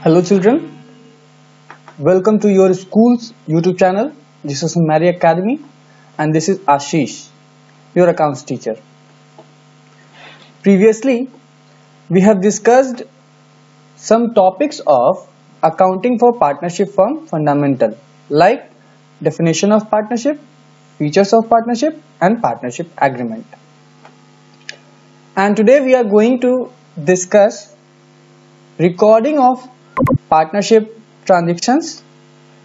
Hello children, welcome to your school's YouTube channel. This is Mary Academy and this is Ashish, your accounts teacher. Previously, we have discussed some topics of accounting for partnership firm fundamental like definition of partnership, features of partnership and partnership agreement. And today we are going to discuss recording of partnership transactions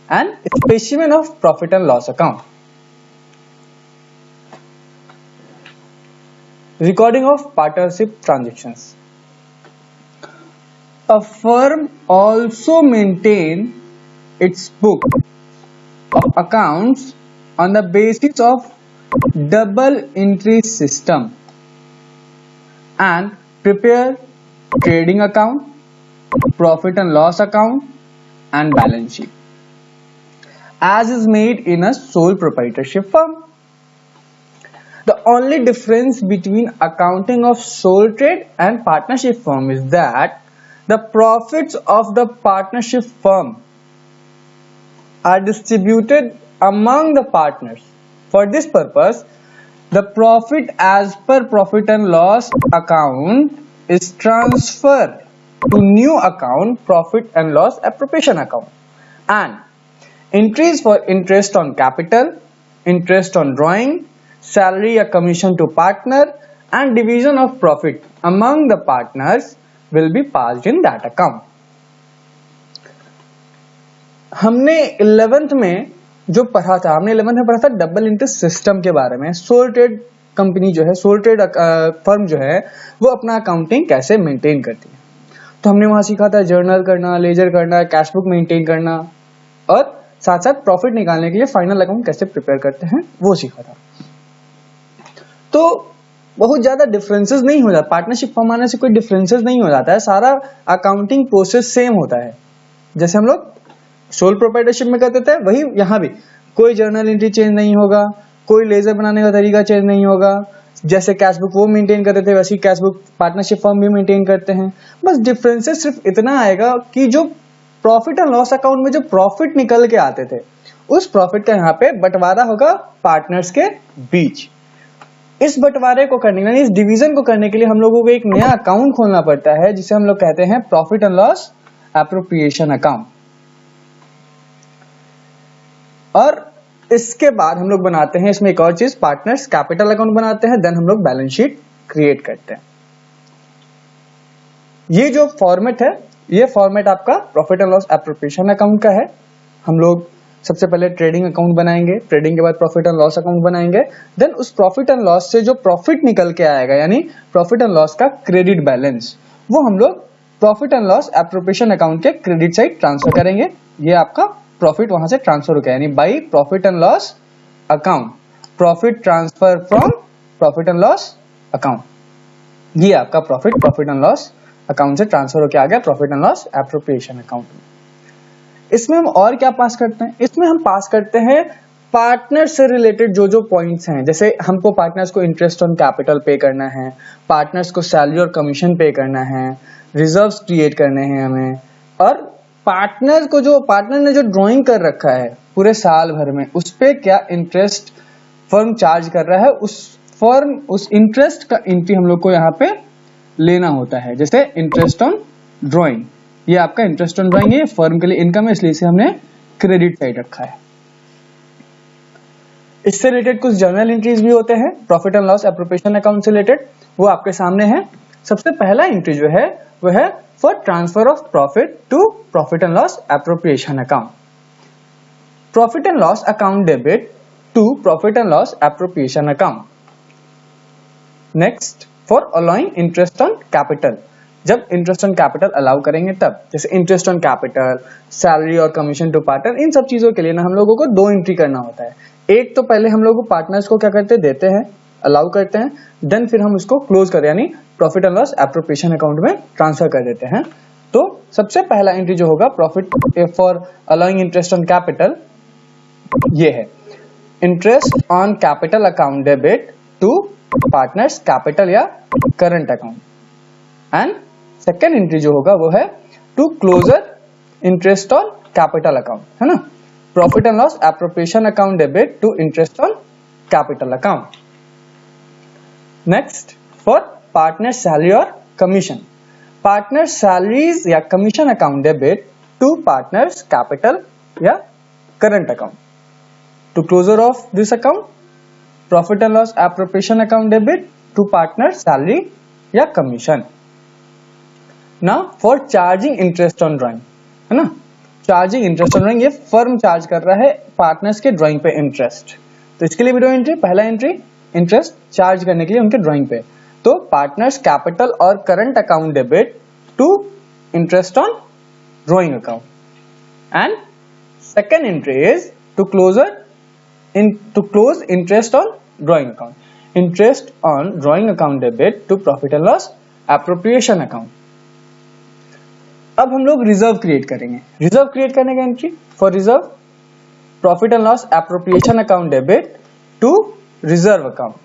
and specimen of profit and loss account. Recording of partnership transactions. A firm also maintains its book of accounts on the basis of double entry system and prepare trading account, profit and loss account and balance sheet as is made in a sole proprietorship firm. The only difference between accounting of sole trade and partnership firm is that the profits of the partnership firm are distributed among the partners. For this purpose, the profit as per profit and loss account is transferred to new account, profit and loss appropriation account, and entries for interest on capital, interest on drawing, salary or commission to partner and division of profit among the partners will be passed in that account. हमने 11th में जो पढ़ा था, हमने 11th में पढ़ा था double interest system के बारे में। सोल ट्रेड कंपनी जो है, सोल ट्रेड फर्म जो है, वो अपना अकाउंटिंग कैसे मेंटेन करती है। तो हमने वहां सीखा था जर्नल करना, लेजर करना, कैश बुक मेंटेन करना और साथ साथ प्रॉफिट निकालने के लिए फाइनल अकाउंट कैसे प्रिपेयर करते हैं वो सीखा था। तो बहुत ज्यादा डिफरेंसेस नहीं हो जाता, पार्टनरशिप फर्म आने से कोई डिफरेंसेस नहीं हो जाता है, सारा अकाउंटिंग प्रोसेस सेम होता है। जैसे हम लोग सोल प्रोप्राइटरशिप में करते थे वही यहाँ भी, कोई जर्नल एंट्री चेंज नहीं होगा, कोई लेजर बनाने का तरीका चेंज नहीं होगा। जैसे कैश बुक वो मेंटेन करते थे वैसे कैश बुक पार्टनरशिप फर्म भी मेंटेन करते हैं। बस डिफरेंसेस सिर्फ इतना आएगा कि जो प्रॉफिट एंड लॉस अकाउंट में जो प्रॉफिट निकल के आते थे उस प्रॉफिट का यहाँ पे बंटवारा होगा पार्टनर्स के बीच। इस बंटवारे को करने के लिए, इस डिवीजन को करने के लिए हम लोगों को एक नया अकाउंट खोलना पड़ता है जिसे हम लोग कहते हैं profit and loss appropriation account. और इसके बाद हम लोग बनाते हैं इसमें एक और चीज, पार्टनर्स कैपिटल अकाउंट बनाते हैं, देन हम लोग बैलेंस शीट क्रिएट करते हैं। ये जो फॉर्मेट है, ये फॉर्मेट आपका profit and loss appropriation account का है। हम लोग सबसे पहले ट्रेडिंग अकाउंट बनाएंगे, ट्रेडिंग के बाद प्रॉफिट एंड लॉस अकाउंट बनाएंगे, देन उस प्रॉफिट एंड लॉस से जो प्रॉफिट निकल के आएगा यानी प्रॉफिट एंड लॉस का क्रेडिट बैलेंस, वो हम लोग profit and loss appropriation account के क्रेडिट साइड ट्रांसफर करेंगे। ये आपका प्रॉफिट वहां से ट्रांसफर हो गया, यानी by profit and loss account, profit transfer from profit and loss account. ये आपका प्रॉफिट एंड लॉस अकाउंट से ट्रांसफर होकर आ गया profit and loss appropriation account में। इसमें हम और क्या पास करते हैं, इसमें हम पास करते हैं पार्टनर से रिलेटेड जो जो पॉइंट्स हैं। जैसे हमको पार्टनर्स को इंटरेस्ट ऑन कैपिटल पे करना है, पार्टनर्स को सैलरी और कमीशन पे करना है, रिजर्व्स क्रिएट करने हैं हमें, और पार्टनर को जो पार्टनर ने जो ड्राइंग कर रखा है पूरे साल भर में उस पे क्या इंटरेस्ट फर्म चार्ज कर रहा है, उस इंटरेस्ट का एंट्री हम लोग को यहाँ पे लेना होता है। जैसे इंटरेस्ट ऑन ड्राइंग, ये आपका इंटरेस्ट ऑन ड्राइंग है, फर्म के लिए इनकम है, इसलिए इसे हमने क्रेडिट साइड रखा है। इससे रिलेटेड कुछ जर्नल एंट्रीज भी होते हैं profit and loss appropriation account से रिलेटेड, वो आपके सामने है। सबसे पहला एंट्री जो है वो है for transfer of profit to profit and loss appropriation account, profit and loss account debit to profit and loss appropriation account. Next, for allowing interest on capital, जब इंटरेस्ट ऑन कैपिटल अलाउ करेंगे तब, जैसे interest on capital, salary और commission to partner, इन सब चीजों के लिए ना हम लोगों को दो एंट्री करना होता है। एक तो पहले हम लोग को पार्टनर्स को क्या करते देते हैं, अलाउ करते हैं, देन फिर हम उसको क्लोज करें यानी profit and loss appropriation account में ट्रांसफर कर देते हैं। तो सबसे पहला एंट्री जो होगा profit for allowing interest on capital, ये है interest on capital account debit to partners capital या current account. And second entry जो होगा वो है to closure interest on capital account, है ना, profit and loss appropriation account debit to interest on capital account. Next, for partner salary और commission, partner salaries या commission account debit to partners capital या current account. To closure of this account, profit and loss appropriation account debit to partner salary या commission. ना for charging interest on drawing, है ना, charging interest on drawing, ये firm charge कर रहा है partners के ड्राइंग पे इंटरेस्ट, तो इसके लिए भी दो एंट्री, पहला एंट्री इंटरेस्ट चार्ज करने के लिए उनके ड्राइंग पे, तो पार्टनर्स कैपिटल और current account debit to interest on drawing account. And second entry is to close interest on drawing account, interest on drawing account debit to profit and loss appropriation account. अब हम लोग reserve create करेंगे, reserve create करने का entry for reserve, profit and loss appropriation account debit to reserve account.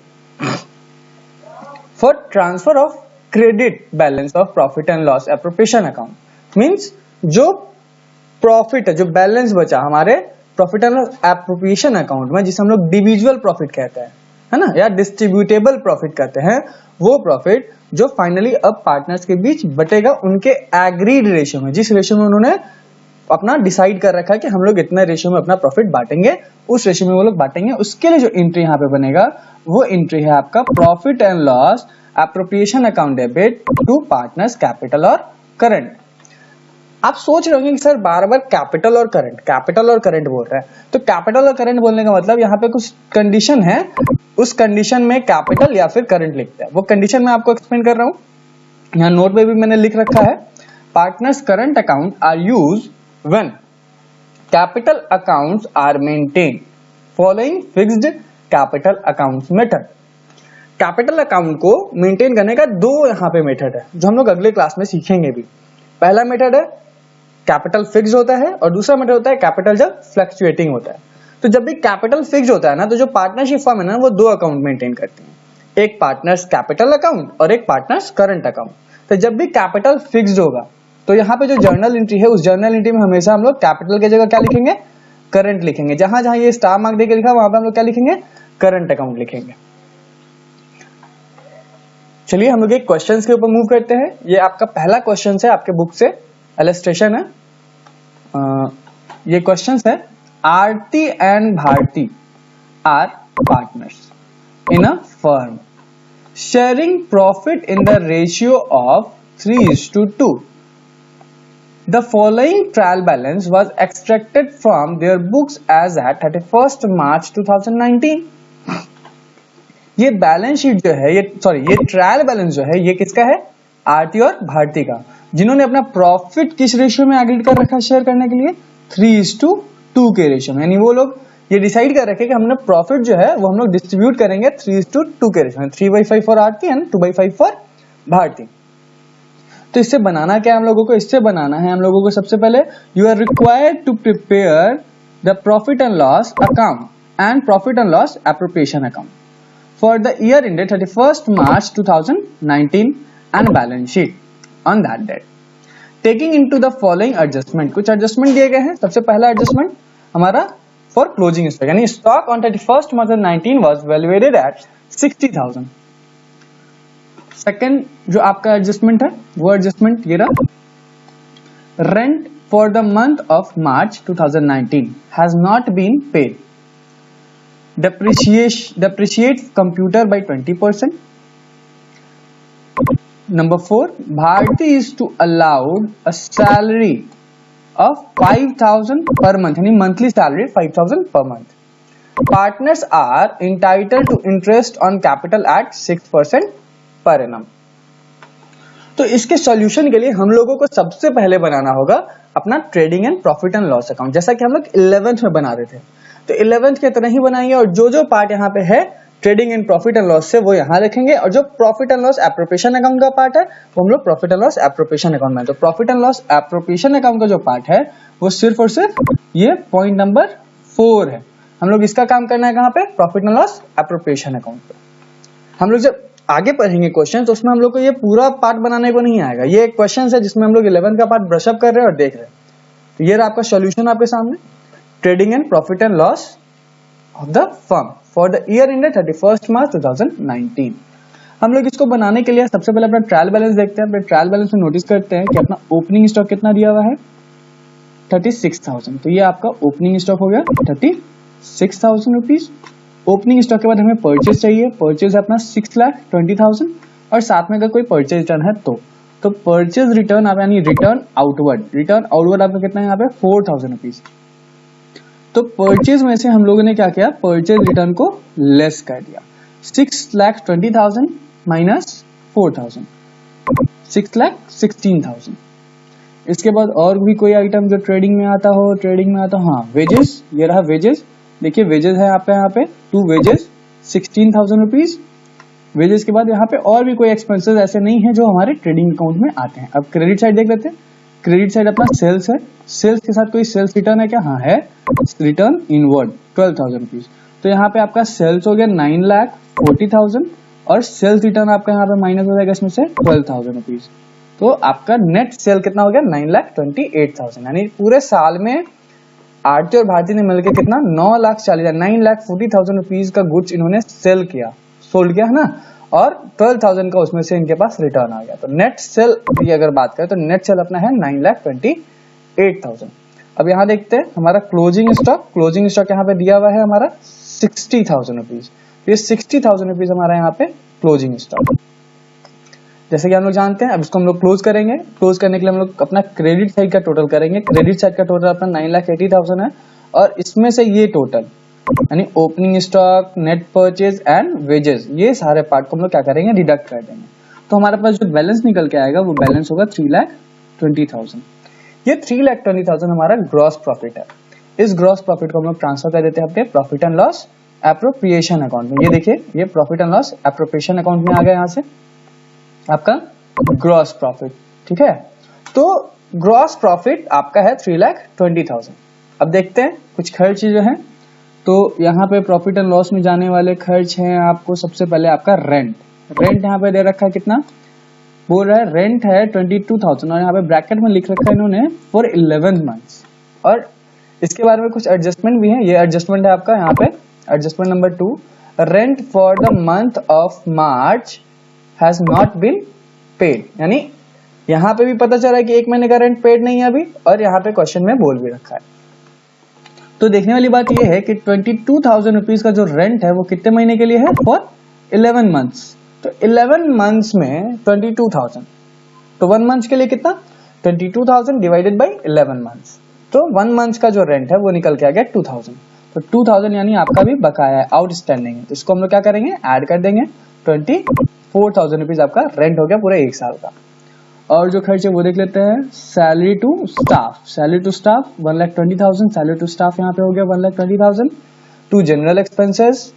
For transfer of credit balance of profit and loss appropriation account, means जो profit है, जो balance बचा हमारे profit and loss appropriation account में, जिसे हम लोग डिविजुअल profit कहते हैं, है ना, या डिस्ट्रीब्यूटेबल प्रॉफिट कहते हैं, वो प्रॉफिट जो फाइनली अब पार्टनर्स के बीच बटेगा उनके एग्रीड रेशियो में, जिस रेशियो में उन्होंने अपना डिसाइड कर रखा है कि हम लोग इतना रेशियो में अपना प्रॉफिट बांटेंगे, उस रेशियो में वो लोग बांटेंगे। उसके लिए जो एंट्री यहाँ पे बनेगा वो एंट्री है आपका profit and loss appropriation account debit to partners capital और करंट। आप सोच रहे होंगे कि सर बार बार कैपिटल और करंट बोल रहा है, तो कैपिटल और करंट बोलने का मतलब यहाँ पे कुछ कंडीशन है, उस कंडीशन में कैपिटल या फिर करंट लिखता है, वो कंडीशन मैं आपको एक्सप्लेन कर रहा हूँ, यहाँ नोट पे भी मैंने लिख रखा है। Partners current account are use when capital accounts are maintain following fixed capital accounts method. Capital account को मेंटेन करने का दो यहाँ पे मेथड है, जो हम लोग अगले क्लास में सीखेंगे भी। पहला मेथड है कैपिटल फिक्स होता है, और दूसरा मेथड होता है कैपिटल जब फ्लक्चुएटिंग होता है। तो जब भी कैपिटल फिक्स होता है ना, तो जो पार्टनरशिप फर्म है ना, वो दो अकाउंट मेंटेन करती है, एक पार्टनर्स कैपिटल अकाउंट और एक पार्टनर्स करंट अकाउंट। तो जब भी कैपिटल फिक्स्ड होगा, तो यहाँ पे जो जर्नल एंट्री है, उस जर्नल एंट्री में हमेशा हम लोग कैपिटल की जगह क्या लिखेंगे, करंट लिखेंगे। जहां जहां ये स्टार मार्क देके लिखा, वहां पे हम लोग क्या लिखेंगे, करंट अकाउंट लिखेंगे। चलिए हम लोग एक क्वेश्चन के ऊपर मूव करते हैं। ये आपका पहला क्वेश्चन है, आपके बुक से इलस्ट्रेशन है। ये क्वेश्चन है, Aarti and Bharti are partners in a firm sharing profit in the ratio of 3:2. The following trial balance was extracted from their books as at 31st March 2019. ये बैलेंस शीट जो है, ये ट्रायल बैलेंस जो है, ये किसका है, आरती और भारती का, जिन्होंने अपना प्रॉफिट किस रेशियो में एग्रीड कर रखा शेयर करने के लिए, 3:2 के रेशियो में। यानी वो लोग ये डिसाइड कर रखे कि हमने प्रॉफिट जो है वो हम लोग डिस्ट्रीब्यूट करेंगे 3:2 के रेशियो में, 3/5 for Aarti and 2/5 for Bharti. तो इससे बनाना क्या है हम लोगों को, इससे बनाना है हम लोगों को सबसे पहले, you are required to prepare the profit and loss account and profit and loss appropriation account for the year ended 31st March 2019 and balance sheet on that date, taking into the following adjustment. कुछ adjustment दिए गए हैं। सबसे पहला adjustment हमारा for closing stock, यानी stock on 31st March 2019 was valuated at 60,000। Second जो आपका एडजस्टमेंट है, वो एडजस्टमेंट ये रहा, rent for the month of March 2019 has not been paid, depreciate computer by 20%. Number 4, Bharti is to allowed a salary of 5,000 per month, यानी monthly salary 5,000 per month. Partners are entitled to interest on capital at 6% per annum. तो इसके solution के लिए हम लोगों को सबसे पहले बनाना होगा अपना trading and profit and loss account, जैसा कि हम लोग 11th में बना रहे थे। तो 11th के तरह ही बनाएंगे, और जो जो पार्ट यहाँ पे है trading and profit and loss से, वो यहाँ रखेंगे, और जो profit and loss appropriation account का पार्ट है, वो हम लोग profit and loss appropriation account में। तो profit and loss appropriation account का जो पार्ट है, वो सिर्फ और सिर्फ ये पॉइंट नंबर 4 है। हम लोग इसका काम करना है कहाँ पे, profit and loss appropriation account पे। हम लोग जब आगे पढ़ेंगे क्वेश्चन, तो उसमें हम लोग को ये पूरा पार्ट बनाने को नहीं आएगा। ये एक क्वेश्चन है जिसमें हम लोग 11th का पार्ट ब्रशअप कर रहे हैं और देख रहे हैं। तो ये रहा आपका सॉल्यूशन आपके सामने, trading and profit and loss of the firm for the year ended 31 मार्च 2019। हम लोग इसको बनाने के लिए सबसे पहले अपना ट्रायल बैलेंस देखते हैं। अपने ट्रायल बैलेंस में नोटिस करते हैं कि अपना ओपनिंग स्टॉक कितना दिया हुआ है 36,000। तो ये आपका ओपनिंग स्टॉक हो गया 36,000 रुपीज। ओपनिंग स्टॉक के बाद हमें परचेज चाहिए, परचेज है अपना 6,20,000 और साथ में अगर कोई परचेज रिटर्न है तो परचेज रिटर्न आप यानी रिटर्न आउटवर्ड आपका कितना है यहाँ पे 4,000 रुपीज। तो परचेज में से हम लोगों ने क्या किया, परचेज रिटर्न को लेस कर दिया, 6,20,000 माइनस 4,000, 6,16,000। इसके बाद और भी कोई आइटम जो ट्रेडिंग में आता हो, हाँ वेजेस, ये रहा वेजेस। देखिए वेजेस है आपका यहाँ पे 2 वेजेस 16,000 रुपीज। वेजेस के बाद यहाँ पे और भी कोई एक्सपेंसेस ऐसे नहीं है जो हमारे ट्रेडिंग अकाउंट में आते हैं। अब क्रेडिट साइड देख लेते हैं। क्रेडिट साइड अपना सेल्स है, सेल्स के साथ कोई सेल्स रिटर्न है क्या, हाँ है, रिटर्न इनवर्ड 12,000 रुपीज। तो यहाँ पे आपका सेल्स हो गया 9,40,000 और सेल्स रिटर्न आपका यहाँ पे माइनस हो जाएगा इसमें से 12,000 रुपीज। तो आपका नेट सेल कितना हो गया 9,28,000। यानी पूरे साल में आरती और भारती ने मिलकर कितना 9,40,000 रुपीज का गुड्स इन्होंने सेल किया, सोल्ड किया है ना, और 12,000 का उसमें से इनके पास रिटर्न आ गया। तो नेट सेल की अगर बात करें तो नेट सेल अपना है 9,28,000। अब यहाँ देखते हैं हमारा क्लोजिंग स्टॉक यहाँ पे दिया हुआ है हमारा 60,000 रुपीज। ये 60,000 रुपीज हमारा यहाँ पे क्लोजिंग स्टॉक। जैसे कि हम लोग जानते हैं, अब इसको हम लोग क्लोज करेंगे। क्लोज करने के लिए हम लोग अपना क्रेडिट साइड का टोटल करेंगे। क्रेडिट साइड का टोटल अपना 9,80,000 है और इसमें से ये टोटल यानी opening stock, net purchase and wages, ये सारे पार्ट को हम लोग क्या करेंगे, डिडक्ट कर देंगे। तो हमारे पास जो बैलेंस निकल के आएगा वो बैलेंस होगा 3,20,000। ये 3,20,000 हमारा ग्रॉस प्रॉफिट है। इस ग्रॉस प्रॉफिट को हम लोग ट्रांसफर कर देते हैं अपने profit and loss appropriation account में। ये देखिए ये profit and loss appropriation account में आ गया यहाँ से आपका ग्रॉस प्रॉफिट, ठीक है। तो ग्रॉस प्रॉफिट आपका है 3,20,000। अब देखते हैं कुछ खर्च जो है। तो यहाँ पे प्रॉफिट एंड लॉस में जाने वाले खर्च हैं आपको सबसे पहले आपका रेंट यहाँ पे दे रखा है कितना, बोल रहा है रेंट है 22,000 और यहाँ पे ब्रैकेट में लिख रखा है इन्होंने फॉर 11 मंथ्स। और इसके बारे में कुछ एडजस्टमेंट भी है। ये एडजस्टमेंट है आपका यहाँ पे adjustment number 2, rent for the month of March has not been paid. यानी यहाँ पे भी पता चला है कि 1 महीने का रेंट पेड नहीं है अभी, और यहाँ पे क्वेश्चन में बोल भी रखा है। तो देखने वाली बात यह है कि 22,000 रुपीज का जो रेंट है वो कितने महीने के लिए है, फॉर 11 मंथ्स। तो 11 मंथ्स में 22,000, तो 1 मंथ के लिए कितना 22,000 डिवाइडेड बाई 11 मंथ्स। तो 1 मंथ का जो रेंट है वो निकल के आ गया 2,000। तो 2,000 यानी आपका भी बकाया है, आउटस्टैंडिंग है। तो इसको हम लोग क्या करेंगे, ऐड कर देंगे। 24,000 रुपीज आपका रेंट हो गया पूरे 1 साल का। और जो खर्च है वो देख लेते हैं। Salary to staff 1,20,000, salary to staff यहाँ पे हो गया 1,20,000। टू जनरल एक्सपेंसेस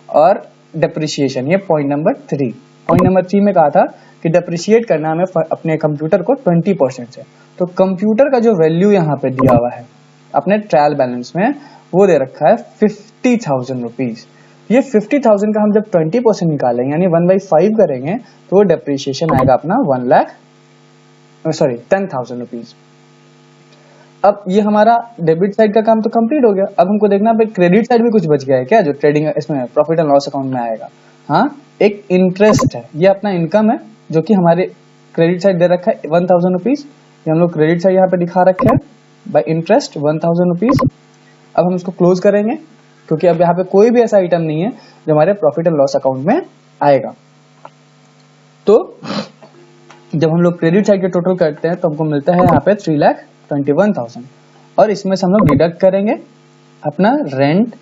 और डिप्रिसिएशन, ये पॉइंट नंबर 3। पॉइंट नंबर 3 में कहा था कि डिप्रिशिएट करना हमें अपने कंप्यूटर को 20% से। तो कंप्यूटर का जो वैल्यू यहाँ पे दिया हुआ है अपने ट्रायल बैलेंस में वो दे रखा है 50,000 रुपीज। ये 50,000 का हम जब 20% निकालेंगे यानी 1/5 करेंगे तो डिप्रिसिएशन आएगा अपना 10,000 रुपीज। अब ये हमारा डेबिट साइड का काम तो कंप्लीट हो गया। अब हमको देखना है क्रेडिट साइड भी कुछ बच गया है क्या, जो ट्रेडिंग इसमें प्रॉफिट एंड लॉस अकाउंट में आएगा। हाँ, एक इंटरेस्ट है, ये अपना इनकम है जो कि हमारे क्रेडिट साइड दे रखा है 1,000 रुपीज। ये हम लोग क्रेडिट साइड यहाँ पे दिखा रखे हैं बाय इंटरेस्ट 1,000 रुपीज। अब हम इसको क्लोज करेंगे क्योंकि अब यहाँ पे कोई भी ऐसा आइटम नहीं है जो हमारे प्रॉफिट एंड लॉस अकाउंट में आएगा। तो जब हम लोग क्रेडिट साइड के टोटल करते हैं तो हमको मिलता है यहाँ पे 3,21,000 और इसमें से हम लोग डिडक्ट करेंगे अपना रेंट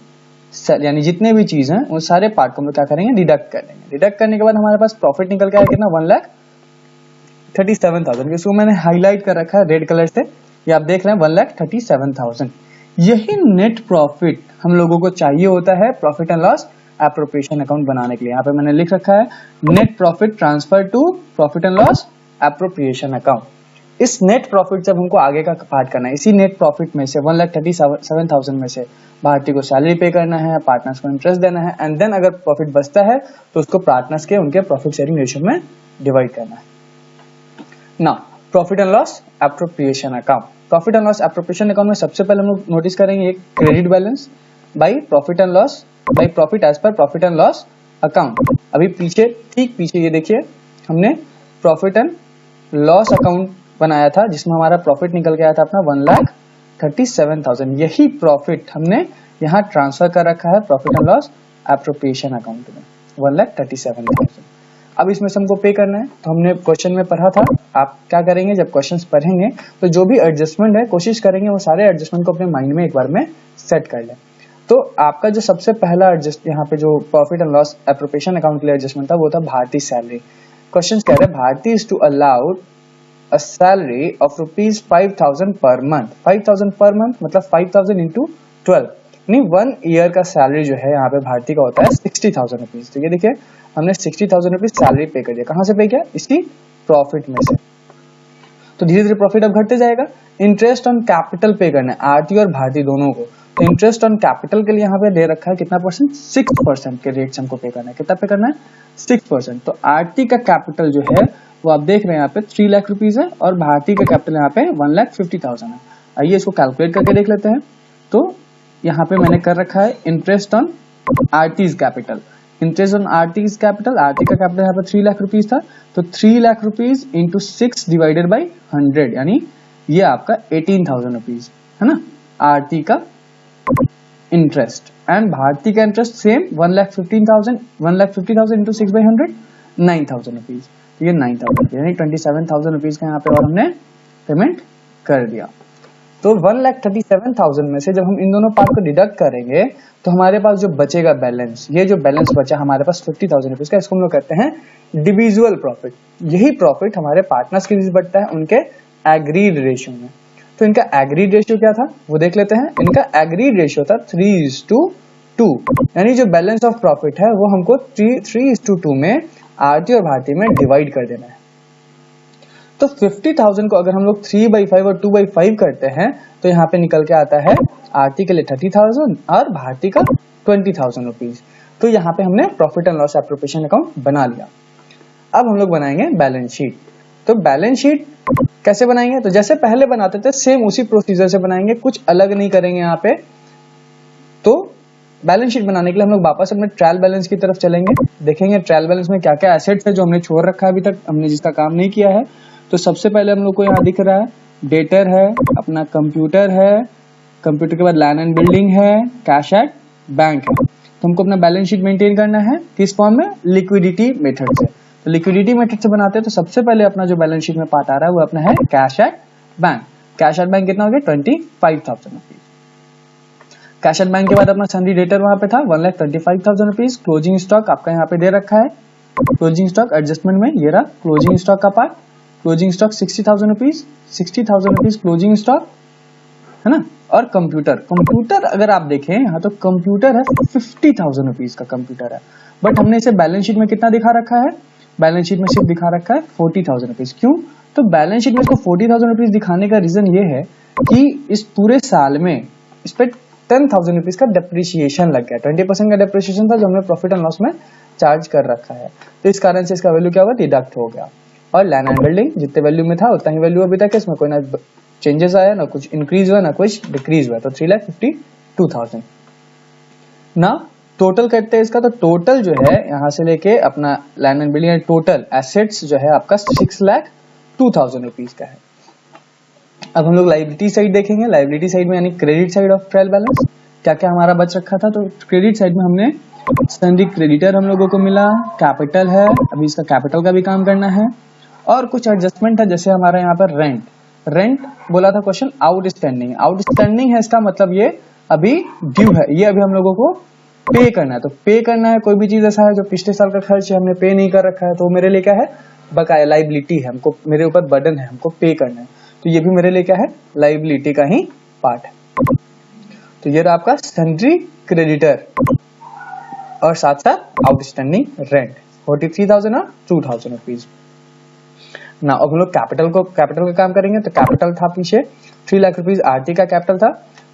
यानी जितने भी चीज हैं वो सारे पार्ट को हम लोग क्या करेंगे, डिडक्ट कर देंगे। डिडक्ट करने के बाद हमारे पास प्रॉफिट निकल के आया कितना 1,37,000। इसको मैंने हाईलाइट कर रखा है रेड कलर से, ये आप देख रहे हैं 1,37,000। यही नेट प्रॉफिट हम लोगों को चाहिए होता है profit and loss appropriation account बनाने के लिए। यहाँ पे मैंने लिख रखा है net profit transfer to profit and loss appropriation account. इस नेट प्रॉफिट जब हमको आगे का पार्ट करना है, इसी नेट प्रॉफिट में से 1,37,000 में से भारती को सैलरी पे करना है, पार्टनर्स को इंटरेस्ट देना है, एंड देन अगर प्रॉफिट बचता है तो उसको पार्टनर्स के उनके प्रॉफिट शेयरिंग रेशियो में डिवाइड करना है। ना profit and loss appropriation account. Profit and loss appropriation account में सबसे पहले हम लोग नोटिस करेंगे एक credit balance by profit and loss by profit as per profit and loss account. अभी पीछे ठीक पीछे ये देखिए हमने प्रॉफिट एंड लॉस अकाउंट बनाया था जिसमें हमारा प्रॉफिट निकल के आया था अपना 1,37,000। यही प्रॉफिट हमने यहाँ ट्रांसफर कर रखा है profit and loss appropriation account में 1,37,000। अब इसमें से हमको पे करना है तो हमने क्वेश्चन में पढ़ा था। आप क्या करेंगे जब क्वेश्चंस पढ़ेंगे तो जो भी एडजस्टमेंट है कोशिश करेंगे वो सारे एडजस्टमेंट को अपने माइंड में एक बार में सेट कर लें। तो आपका जो सबसे पहला एडजस्ट यहाँ पे जो profit and loss appropriation account के लिए एडजस्टमेंट था वो था भारतीय सैलरी। क्वेश्चन कह रहे हैं Bharti is to allowed a salary of ₹5,000 per month. 5,000 per month मतलब 5,000 इंटू 12 यानी 1 ईयर का सैलरी जो है यहाँ पे भारतीय का होता है 60,000 रुपीज। तो ये देखिए हमने 60,000 रुपीज सैलरी पे कर दिया। कहाँ से पे किया? इसकी प्रॉफिट में से। तो धीरे धीरे प्रॉफिट अब घटते जाएगा। इंटरेस्ट ऑन कैपिटल पे करना है आरती और भारतीय दोनों को। तो इंटरेस्ट ऑन कैपिटल के लिए यहाँ पे दे रखा है कितना परसेंट? 6% के रेट से हमको पे करना है। कितना पे करना है? 6%। तो आरती का कैपिटल जो है वो आप देख रहे हैं यहाँ पे 3 लाख रुपीज है और भारतीय का कैपिटल यहाँ पे 1,50,000 है। आइए इसको कैलकुलेट करके देख लेते हैं। तो यहाँ पे मैंने कर रखा है interest on Aarti's capital. Interest on Aarti's capital, Aarti का कैपिटल यहाँ पे 3 लाख रुपीज था तो 3 lakh rupees into 6 divided by 100 यानी ये आपका 18,000 रुपीज है ना आरती का इंटरेस्ट। एंड भारतीय का interest same 1,50,000 into 6 by 100 9,000 rupees. तो ये 9,000 यानी 27,000 रुपीज का यहाँ पे और हमने पेमेंट कर दिया। तो 1,37,000 में से जब हम इन दोनों पार्ट को डिडक्ट करेंगे तो हमारे पास जो बचेगा बैलेंस, ये जो बैलेंस बचा हमारे पास 50,000 रुपीज का, इसको हम लोग कहते हैं डिविजुअल प्रॉफिट। यही प्रॉफिट हमारे पार्टनर्स के बीच बढ़ता है उनके एग्रीड रेशियो में। तो इनका एग्रीड रेशियो क्या था वो देख लेते हैं। इनका एग्रीड रेशियो था 3:2 यानी जो बैलेंस ऑफ प्रॉफिट है वो हमको 3:2 में आरती और भारतीय में डिवाइड कर देना है। तो 50,000 को अगर हम लोग 3/5 और 2/5 करते हैं तो यहाँ पे निकल के आता है आरती के लिए 30,000 और भारतीय का 20,000 रुपीज। तो यहाँ पे हमने profit and loss appropriation account बना लिया। अब हम लोग बनाएंगे बैलेंस शीट। तो बैलेंस शीट कैसे बनाएंगे? तो जैसे पहले बनाते थे सेम उसी प्रोसीजर से बनाएंगे, कुछ अलग नहीं करेंगे यहाँ पे। तो बैलेंस शीट बनाने के लिए हम लोग वापस अपने ट्रायल बैलेंस की तरफ चलेंगे, देखेंगे ट्रायल बैलेंस में क्या क्या एसेट्स है जो हमने छोड़ रखा है अभी तक, हमने जिसका काम नहीं किया है। तो सबसे पहले हम लोग को यहाँ दिख रहा है डेटर है, अपना कंप्यूटर है, कंप्यूटर के बाद लैंड एंड बिल्डिंग है, कैश एट बैंक है। तो हमको अपना बैलेंस शीट मेंटेन करना है किस फॉर्म में? लिक्विडिटी मेथड से। तो लिक्विडिटी मेथड से बनाते हैं तो सबसे पहले अपना जो बैलेंस शीट में पार्ट आ रहा है वो अपना है cash at bank. Cash at bank कितना हो गया? 25,000 रुपीज। कैश एट बैंक के बाद अपना सन्डी डेटर वहां पे था 1,25,000 रुपीज। क्लोजिंग स्टॉक आपका यहाँ पे दे रखा है। क्लोजिंग स्टॉक एडजस्टमेंट में ये रहा क्लोजिंग स्टॉक का part. Closing stock 60,000 rupees, 60,000 rupees closing stock है ना। और कंप्यूटर अगर आप देखें यहाँ तो कंप्यूटर है 50,000 रुपीज का कंप्यूटर है, बट हमने इसे बैलेंस शीट में कितना दिखा रखा है? बैलेंस शीट में सिर्फ दिखा रखा है 40,000 रुपीज। क्यों? तो बैलेंस शीट में इसको 40,000 रुपीज दिखाने का रीजन ये है कि इस पूरे साल में इस पे 10,000 रुपीज का डेप्रिसिएशन लग गया। 20% का डेप्रिसिएशन था जो हमने प्रॉफिट एंड लॉस में चार्ज कर रखा है। तो इस कारण से इसका वैल्यू क्या हुआ? डिडक्ट हो गया। और लैंड एंड बिल्डिंग जितने वैल्यू में था उतना ही वैल्यू अभी तक है, इसमें कोई ना चेंजेस आया ना कुछ इंक्रीज हुआ ना कुछ डिक्रीज हुआ। तो 3,52,000 ना टोटल करते हैं इसका। तो टोटल जो है यहाँ से लेके अपना land and building total assets जो है आपका 6,02,000 रुपीज का है। अब हम लोग लाइबिलिटी साइड देखेंगे। लाइबिलिटी साइड में यानी credit side of trial balance क्या क्या हमारा बच रखा था। तो क्रेडिट साइड में हमने सन्डी क्रेडिटर हम लोगों को मिला, कैपिटल है, अभी इसका कैपिटल का भी काम करना है और कुछ एडजस्टमेंट है जैसे हमारा यहाँ पर रेंट बोला था क्वेश्चन आउटस्टैंडिंग है। इसका मतलब ये अभी ड्यू है, ये अभी हम लोगों को पे करना है। तो पे करना है कोई भी चीज ऐसा है जो पिछले साल का खर्च है हमने पे नहीं कर रखा है तो मेरे लिए क्या है? बकाया लाइबिलिटी है, हमको मेरे ऊपर बर्डन है, हमको पे करना है। तो ये भी मेरे लिए क्या है? लाइबिलिटी का ही पार्ट है। तो ये रहा आपका सन्ड्री क्रेडिटर और साथ साथ आउटस्टैंडिंग रेंट 43,000 और 2,000 रुपीज। ना अब हम लोग कैपिटल का काम करेंगे। तो कैपिटल था पीछे 3 लाख रुपीज आरती का कैपिटल था।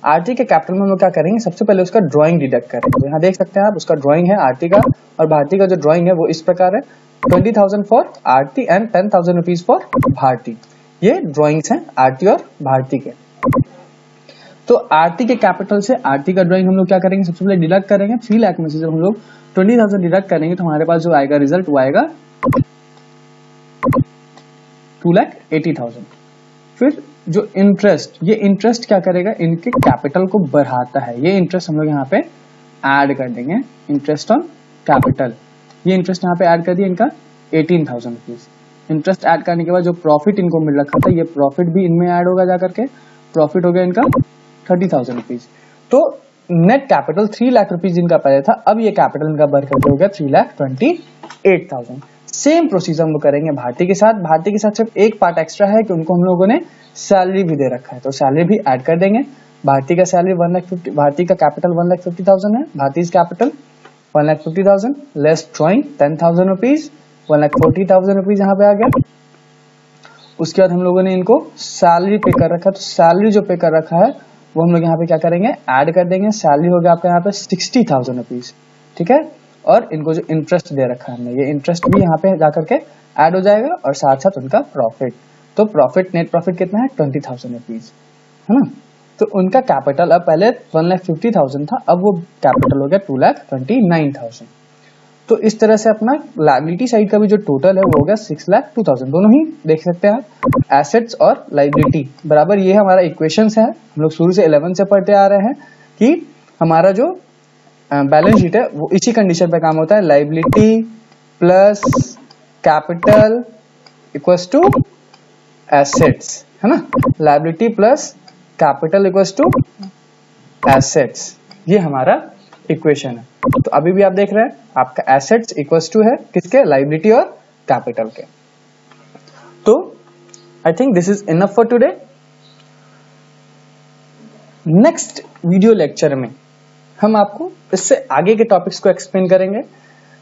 आरती के कैपिटल में हम लोग क्या करेंगे? सबसे पहले उसका ड्राइंग डिडक्ट करेंगे। यहाँ देख सकते हैं आप उसका ड्राइंग है आरती का, और भारती का जो ड्राइंग है वो इस प्रकार है 20,000 for Aarti and 10,000 rupees for Bharti. ये ड्राइंग्स हैं आरती और भारती के। तो आरती के कैपिटल से आरती का ड्राइंग हम लोग क्या करेंगे, सबसे पहले डिडक्ट करेंगे 3 लाख में से जब हम लोग 20,000 डिडक्ट करेंगे तो हमारे पास जो आएगा रिजल्ट वो आएगा 2,80,000। फिर जो इंटरेस्ट, ये इंटरेस्ट क्या करेगा, इनके कैपिटल को बढ़ाता है। ये इंटरेस्ट हम लोग यहाँ पे ऐड कर देंगे, इंटरेस्ट ऑन कैपिटल। ये इंटरेस्ट यहाँ पे ऐड कर दिया इनका 18,000 रुपीज। इंटरेस्ट ऐड करने के बाद जो प्रॉफिट इनको मिल रखा था, ये प्रॉफिट भी इनमें ऐड होगा जाकर के, प्रॉफिट हो गया इनका 30,000 रुपीज। तो नेट कैपिटल 3 लाख रुपीज इनका पहले था, अब ये कैपिटल इनका बढ़ करके हो गया 3,28,000। सेम प्रोसीजर हम लोग करेंगे भारती के साथ। भारती के साथ सिर्फ एक पार्ट एक्स्ट्रा है कि उनको हम लोगों ने सैलरी भी दे रखा है, तो सैलरी भी ऐड कर देंगे। भारती का सैलरी 1,50,000, भारती का कैपिटल 1,50,000 है, Bharti capital 1,50,000 less drawing 10,000 rupees, 1,40,000 rupees यहाँ पे आ गया। उसके बाद हम लोगों ने इनको सैलरी पे कर रखा है, तो सैलरी जो पे कर रखा है वो हम लोग यहाँ पे क्या करेंगे, ऐड कर देंगे। सैलरी हो गया आपका यहाँ पे 60,000 रुपीज, ठीक है। और इनको जो इंटरेस्ट दे रखा है हमने, ये इंटरेस्ट भी यहाँ पे जाकर के ऐड हो जाएगा, और साथ साथ उनका प्रॉफिट। तो प्रॉफिट, नेट प्रॉफिट कितना है 20,000 रुपीज, है ना। तो उनका कैपिटल अब पहले 1,50,000 था, अब वो कैपिटल हो गया 2,29,000। तो इस तरह से अपना लायबिलिटी साइड का भी जो टोटल है वो हो गया 6,02,000। दोनों ही देख सकते हैं आप, एसेट्स और लायबिलिटी बराबर। ये हमारा इक्वेशंस है, हम लोग शुरू से 11 से पढ़ते आ रहे हैं कि हमारा जो बैलेंस शीट है वो इसी कंडीशन पे काम होता है, liability plus capital equals to assets, है ना। Liability plus capital equals to assets, ये हमारा इक्वेशन है। तो अभी भी आप देख रहे हैं आपका एसेट्स इक्वल्स टू है किसके, लायबिलिटी और कैपिटल के। तो I think this is enough for today. Next video lecture में हम आपको इससे आगे के टॉपिक्स को एक्सप्लेन करेंगे।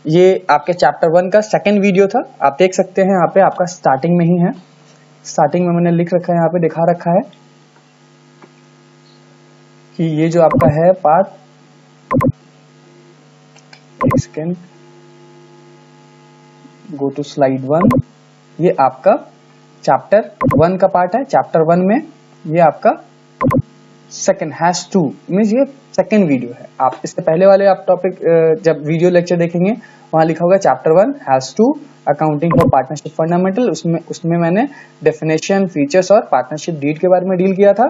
ये आपके चैप्टर 1 का सेकेंड वीडियो था, आप देख सकते हैं यहाँ पे आपका स्टार्टिंग में ही है। स्टार्टिंग में मैंने लिख रखा है, यहाँ पे दिखा रखा है कि ये जो आपका है part, second go to slide 1, ये आपका चैप्टर 1 का पार्ट है। चैप्टर 1 में ये आपका सेकेंड हैश टू मीन्स ये सेकेंड वीडियो है। आप इससे पहले वाले आप टॉपिक जब वीडियो लेक्चर देखेंगे वहां लिखा होगा chapter 1 hash to accounting for partnership fundamental. उसमें मैंने डेफिनेशन, फीचर्स और पार्टनरशिप डीड के बारे में डील किया था।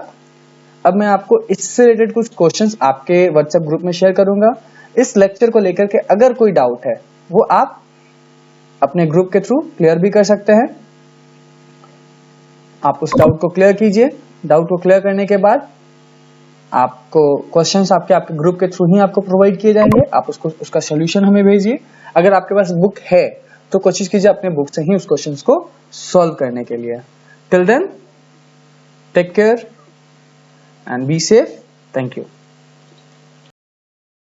अब मैं आपको इससे रिलेटेड कुछ क्वेश्चंस आपके व्हाट्सएप ग्रुप में शेयर करूंगा। इस लेक्चर को लेकर के अगर कोई डाउट है वो आप अपने ग्रुप के थ्रू क्लियर भी कर सकते हैं। आप उस डाउट को क्लियर कीजिए। डाउट को क्लियर करने के बाद आपको क्वेश्चंस आपके ग्रुप के थ्रू ही आपको प्रोवाइड किए जाएंगे। आप उसका सोल्यूशन हमें भेजिए। अगर आपके पास बुक है तो कोशिश कीजिए अपने बुक से ही उस क्वेश्चंस को सॉल्व करने के लिए। Till then take care and be safe. Thank you.